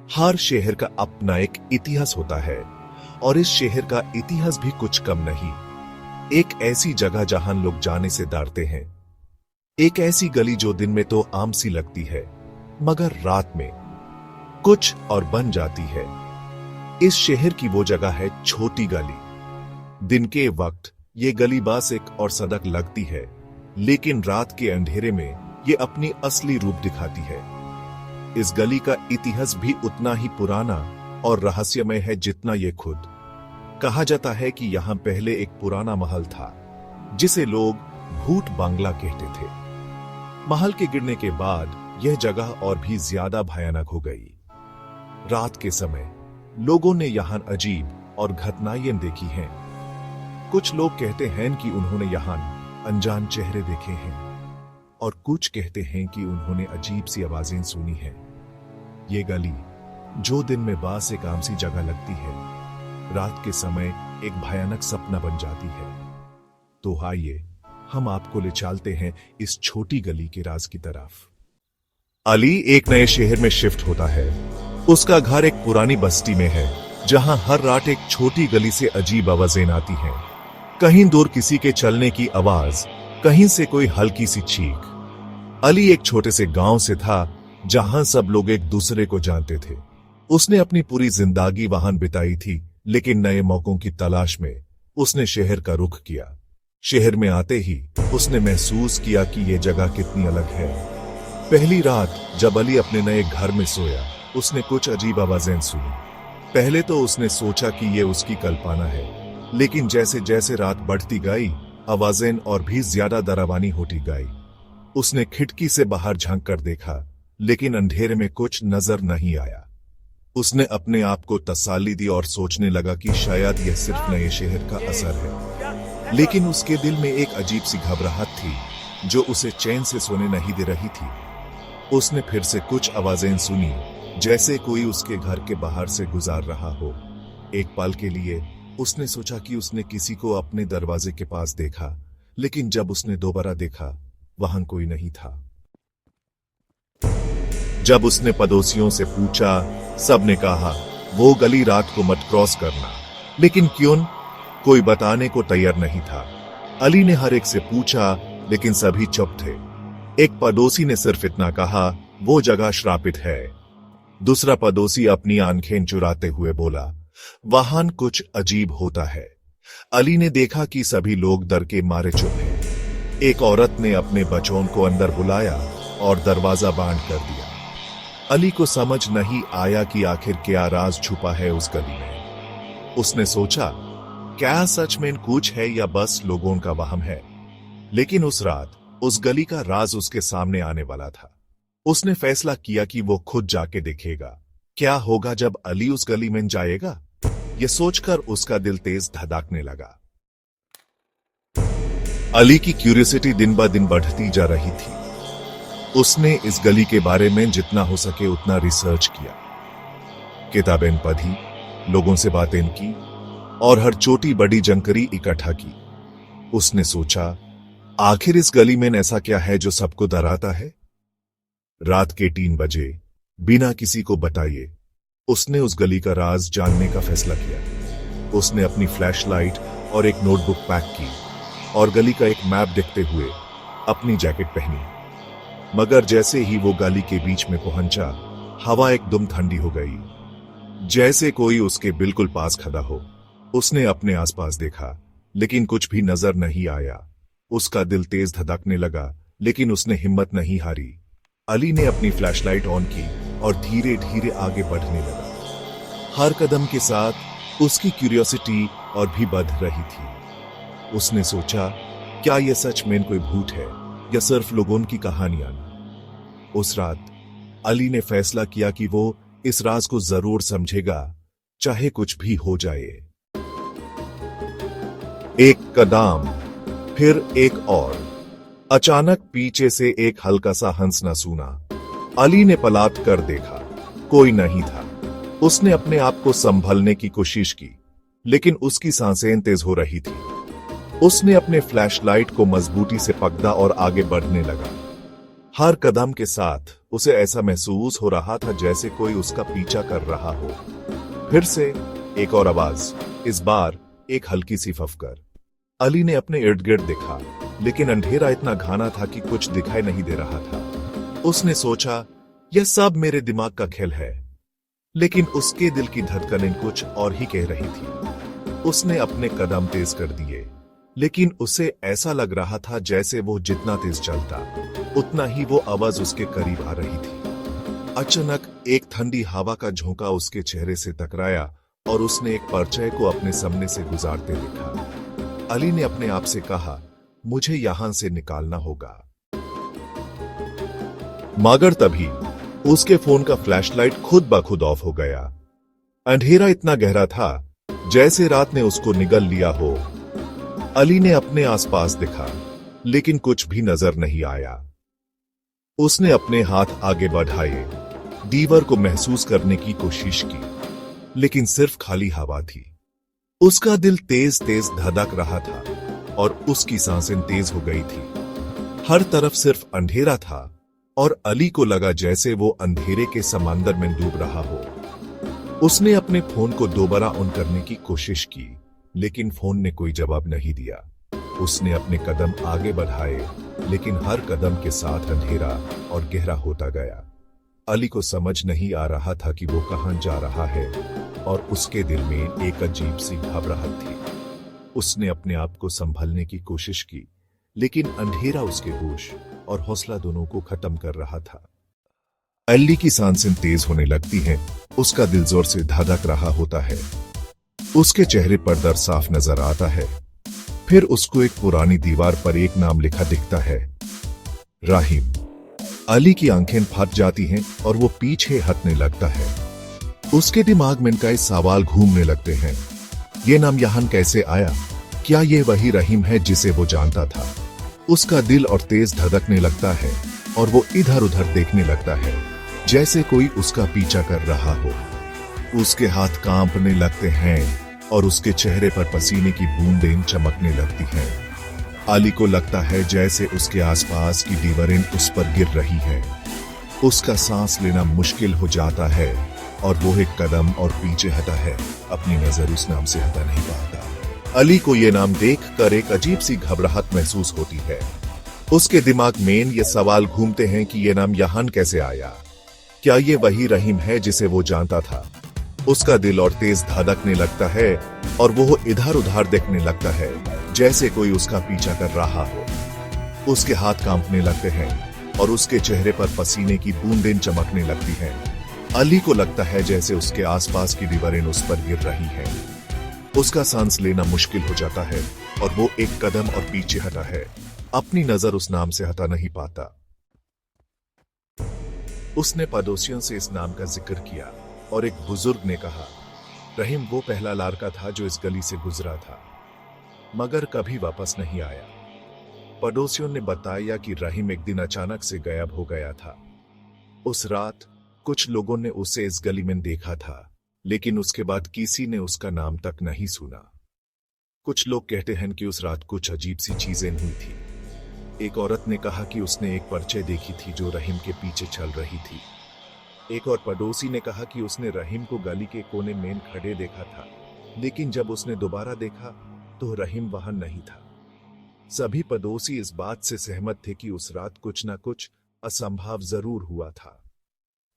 हर शहर का अपना एक इतिहास होता है और इस शहर का इतिहास भी कुछ कम नहीं। एक ऐसी जगह जहां लोग जाने से डरते हैं, एक ऐसी गली जो दिन में तो आम सी लगती है मगर रात में कुछ और बन जाती है। इस शहर की वो जगह है छोटी गली। दिन के वक्त ये गली बस एक और सड़क लगती है, लेकिन रात के अंधेरे में ये अपनी असली रूप दिखाती है। इस गली का इतिहास भी उतना ही पुराना और रहस्यमय है जितना ये खुद। कहा जाता है कि यहां पहले एक पुराना महल था जिसे लोग भूत बंगला कहते थे। महल के गिरने के बाद यह जगह और भी ज्यादा भयानक हो गई। रात के समय लोगों ने यहां अजीब और घटनाएं देखी हैं। कुछ लोग कहते हैं कि उन्होंने यहां अनजान चेहरे देखे हैं और कुछ कहते हैं कि उन्होंने अजीब सी आवाजें सुनी हैं। ये गली जो दिन में बस एक आम सी जगह लगती है, रात के समय एक भयानक सपना बन जाती है। तो आइए हम आपको ले चलते हैं इस छोटी गली के राज की तरफ। अली एक नए शहर में शिफ्ट होता है। उसका घर एक पुरानी बस्ती में है जहां हर रात एक छोटी गली से अजीब आवाजें आती हैं। कहीं दूर किसी के चलने की आवाज, कहीं से कोई हल्की सी चीख। अली एक छोटे से गांव से था जहां सब लोग एक दूसरे को जानते थे। उसने अपनी पूरी जिंदगी वहां बिताई थी, लेकिन नए मौकों की तलाश में उसने शहर का रुख किया। शहर में आते ही उसने महसूस किया कि यह जगह कितनी अलग है। पहली रात जब अली अपने नए घर में सोया, उसने कुछ अजीब आवाजें सुनी। पहले तो उसने सोचा कि यह उसकी कल्पना है, लेकिन जैसे जैसे रात बढ़ती गई, आवाजें और भी ज्यादा डरावनी होती गई। उसने खिड़की से बाहर झांक कर देखा, लेकिन अंधेरे में कुछ नजर नहीं आया। उसने अपने आप को तसल्ली दी और सोचने लगा कि शायद यह सिर्फ नए शहर का असर है। लेकिन उसके दिल में एक अजीब सी घबराहट थी जो उसे चैन से सोने नहीं दे रही थी। उसने फिर से कुछ आवाजें सुनी, जैसे कोई उसके घर के बाहर से गुजार रहा हो। एक पल के लिए उसने सोचा कि उसने किसी को अपने दरवाजे के पास देखा, लेकिन जब उसने दोबारा देखा, वहां कोई नहीं था। जब उसने पड़ोसियों से पूछा, सबने कहा वो गली रात को मत क्रॉस करना, लेकिन क्यों? कोई बताने को तैयार नहीं था। अली ने हर एक से पूछा, लेकिन सभी चुप थे। एक पड़ोसी ने सिर्फ इतना कहा, वो जगह श्रापित है। दूसरा पड़ोसी अपनी आंखें चुराते हुए बोला, वहां कुछ अजीब होता है। अली ने देखा कि सभी लोग डर के मारे चुप हैं। एक औरत ने अपने बच्चों को अंदर बुलाया और दरवाजा बंद कर दिया। अली को समझ नहीं आया कि आखिर क्या राज छुपा है उस गली में। उसने सोचा, क्या सच में कुछ है या बस लोगों का वहम है? लेकिन उस रात उस गली का राज उसके सामने आने वाला था। उसने फैसला किया कि वो खुद जाके देखेगा। क्या होगा जब अली उस गली में जाएगा? यह सोचकर उसका दिल तेज धड़कने लगा। अली की क्यूरियोसिटी दिन ब दिन बढ़ती जा रही थी। उसने इस गली के बारे में जितना हो सके उतना रिसर्च किया, किताबें पढ़ी, लोगों से बातें की और हर छोटी बड़ी जानकारी इकट्ठा की। उसने सोचा, आखिर इस गली में ऐसा क्या है जो सबको डराता है? रात के 3 बजे बिना किसी को बताए उसने उस गली का राज जानने का फैसला किया। उसने अपनी फ्लैशलाइट और एक नोटबुक पैक की और गली का एक मैप देखते हुए अपनी जैकेट पहनी। मगर जैसे ही वो गली के बीच में पहुंचा, हवा एकदम ठंडी हो गई, जैसे कोई उसके बिल्कुल पास खड़ा हो। उसने अपने आसपास देखा, लेकिन कुछ भी नजर नहीं आया। उसका दिल तेज धड़कने लगा, लेकिन उसने हिम्मत नहीं हारी। अली ने अपनी फ्लैशलाइट ऑन की और धीरे धीरे आगे बढ़ने लगा। हर कदम के साथ उसकी क्यूरियोसिटी और भी बढ़ रही थी। उसने सोचा, क्या यह सच में कोई भूत है या सिर्फ लोगों की कहानियां? उस रात अली ने फैसला किया कि वो इस राज को जरूर समझेगा, चाहे कुछ भी हो जाए। एक कदम, फिर एक और। अचानक पीछे से एक हल्का सा हंसना सुना। अली ने पलट कर देखा, कोई नहीं था। उसने अपने आप को संभलने की कोशिश की, लेकिन उसकी सांसें तेज हो रही थी। उसने अपने फ्लैशलाइट को मजबूती से पकड़ा और आगे बढ़ने लगा। हर कदम के साथ उसे ऐसा महसूस हो रहा था जैसे कोई उसका पीछा कर रहा हो। फिर से एक और आवाज, इस बार एक हल्की सी फफकर। अली ने अपने इर्द गिर्द देखा, लेकिन अंधेरा इतना घना था कि कुछ दिखाई नहीं दे रहा था। उसने सोचा, यह सब मेरे दिमाग का खेल है, लेकिन उसके दिल की धड़कनें कुछ और ही कह रही थी। उसने अपने कदम तेज कर दिए, लेकिन उसे ऐसा लग रहा था जैसे वो जितना तेज चलता, उतना ही वो आवाज उसके करीब आ रही थी। अचानक एक ठंडी हवा का झोंका उसके चेहरे से टकराया और उसने एक परछाई को अपने सामने से गुजरते देखा। अली ने अपने आप से कहा, मुझे यहां से निकालना होगा। मगर तभी उसके फोन का फ्लैशलाइट खुद ब खुद ऑफ हो गया। अंधेरा इतना गहरा था जैसे रात ने उसको निगल लिया हो। अली ने अपने आसपास देखा, लेकिन कुछ भी नजर नहीं आया। उसने अपने हाथ आगे बढ़ाए, दीवार को महसूस करने की कोशिश की, लेकिन सिर्फ खाली हवा थी। उसका दिल तेज तेज धड़क रहा था और उसकी सांसें तेज हो गई थी। हर तरफ सिर्फ अंधेरा था और अली को लगा जैसे वो अंधेरे के समंदर में डूब रहा हो। उसने अपने फोन को दोबारा ऑन करने की कोशिश की, लेकिन फोन ने कोई जवाब नहीं दिया। उसने अपने कदम आगे बढ़ाए, लेकिन हर कदम के साथ अंधेरा और गहरा होता गया। अली को समझ नहीं आ रहा था कि वो कहां जा रहा है और उसके दिल में एक अजीब सी घबराहट थी। उसने अपने आप को संभलने की कोशिश की, लेकिन अंधेरा उसके होश और हौसला दोनों को खत्म कर रहा था। अली की सांसें तेज होने लगती हैं, उसका दिल जोर से धड़क रहा होता है। उसके चेहरे पर दर्द साफ नजर आता है। फिर उसको एक पुरानी दीवार पर एक नाम लिखा दिखता है, रहीम। अली की आंखें फट जाती हैं और वो पीछे हटने लगता है। उसके दिमाग में कई सवाल घूमने लगते हैं। ये नाम यहां कैसे आया? क्या ये वही रहीम है जिसे वो जानता था? उसका दिल और तेज धड़कने लगता है और वो इधर उधर देखने लगता है जैसे कोई उसका पीछा कर रहा हो। उसके हाथ कांपने लगते हैं और उसके चेहरे पर पसीने की बूंदें चमकने लगती हैं। अली को लगता है जैसे उसके आसपास की दीवारें उस पर गिर रही हैं। उसका सांस लेना मुश्किल हो जाता है और वो एक कदम और पीछे हटा है। अपनी नजर उस नाम से हटा नहीं पाता। अली को ये नाम देखकर एक अजीब सी घबराहट महसूस होती है। उसके दिमाग में ये सवाल घूमते हैं कि ये नाम यहां कैसे आया? क्या ये वही रहीम है जिसे वो जानता था? उसका दिल और तेज धड़कने लगता है और वो इधर उधर देखने लगता है जैसे कोई उसका पीछा कर रहा हो। उसके हाथ कांपने लगते हैं और उसके चेहरे पर पसीने की बूंदें चमकने लगती हैं। अली को लगता है जैसे उसके आसपास की दीवारें उस पर गिर रही हैं। उसका सांस लेना मुश्किल हो जाता है और वो एक कदम और पीछे हटा है। अपनी नजर उस नाम से हटा नहीं पाता। उसने पड़ोसियों से इस नाम का जिक्र किया और एक बुजुर्ग ने कहा, रहीम वो पहला लड़का था जो इस गली से गुजरा था, मगर कभी वापस नहीं आया। पड़ोसियों ने बताया कि रहीम एक दिन अचानक से गायब हो गया था। उस रात कुछ लोगों ने उसे इस गली में देखा था, लेकिन उसके बाद किसी ने उसका नाम तक नहीं सुना। कुछ लोग कहते हैं कि उस रात कुछ अजीब सी चीजें हुई थी। एक औरत ने कहा कि उसने एक पर्चे देखी थी जो रहीम के पीछे चल रही थी। एक और पड़ोसी ने कहा कि उसने रहीम को गली के कोने में खड़े देखा था, लेकिन जब उसने दोबारा देखा तो रहीम वहां नहीं था। सभी पड़ोसी इस बात से सहमत थे कि उस रात कुछ न कुछ असंभव जरूर हुआ था।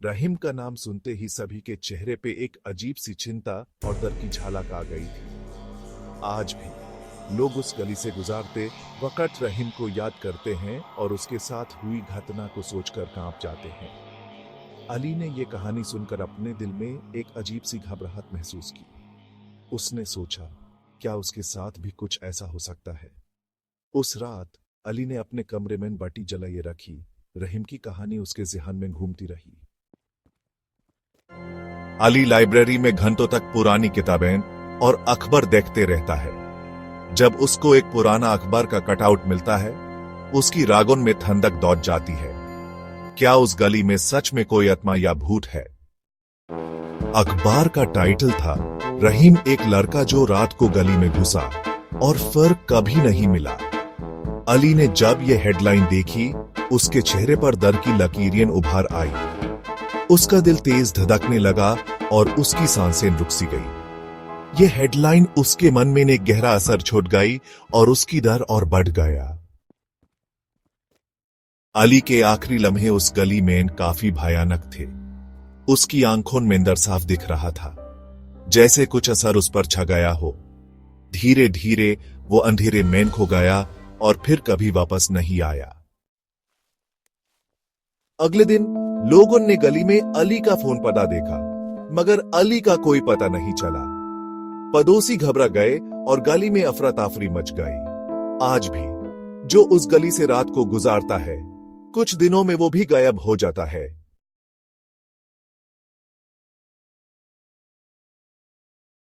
रहीम का नाम सुनते ही सभी के चेहरे पे एक अजीब सी चिंता और डर की झलक आ गई थी। आज भी लोग उस गली से गुजरते वक्त रहीम को याद करते हैं और उसके साथ हुई घटना को सोचकर कांप जाते हैं। अली ने यह कहानी सुनकर अपने दिल में एक अजीब सी घबराहट महसूस की। उसने सोचा, क्या उसके साथ भी कुछ ऐसा हो सकता है? उस रात अली ने अपने कमरे में बत्ती जलाए रखी। रहीम की कहानी उसके ज़हन में घूमती रही। अली लाइब्रेरी में घंटों तक पुरानी किताबें और अखबार देखते रहता है। जब उसको एक पुराना अखबार का कटआउट मिलता है, उसकी रागों में ठंडक दौड़ जाती है। क्या उस गली में सच में कोई आत्मा या भूत है? अखबार का टाइटल था, रहीम एक लड़का जो रात को गली में घुसा और फिर कभी नहीं मिला। अली ने जब यह हेडलाइन देखी उसके चेहरे पर डर की लकीरें उभार आई। उसका दिल तेज धड़कने लगा और उसकी सांसें रुक सी गई। यह हेडलाइन उसके मन में एक गहरा असर छोड़ गई और उसकी डर और बढ़ गया। अली के आखिरी लम्हे उस गली में काफी भयानक थे। उसकी आंखों में अंदर साफ दिख रहा था, जैसे कुछ असर उस पर छा गया हो। धीरे धीरे वो अंधेरे में खो गया और फिर कभी वापस नहीं आया। अगले दिन लोगों ने गली में अली का फोन पता देखा, मगर अली का कोई पता नहीं चला। पड़ोसी घबरा गए और गली में अफरा तफरी मच गई। आज भी जो उस गली से रात को गुजारता है, कुछ दिनों में वो भी गायब हो जाता है।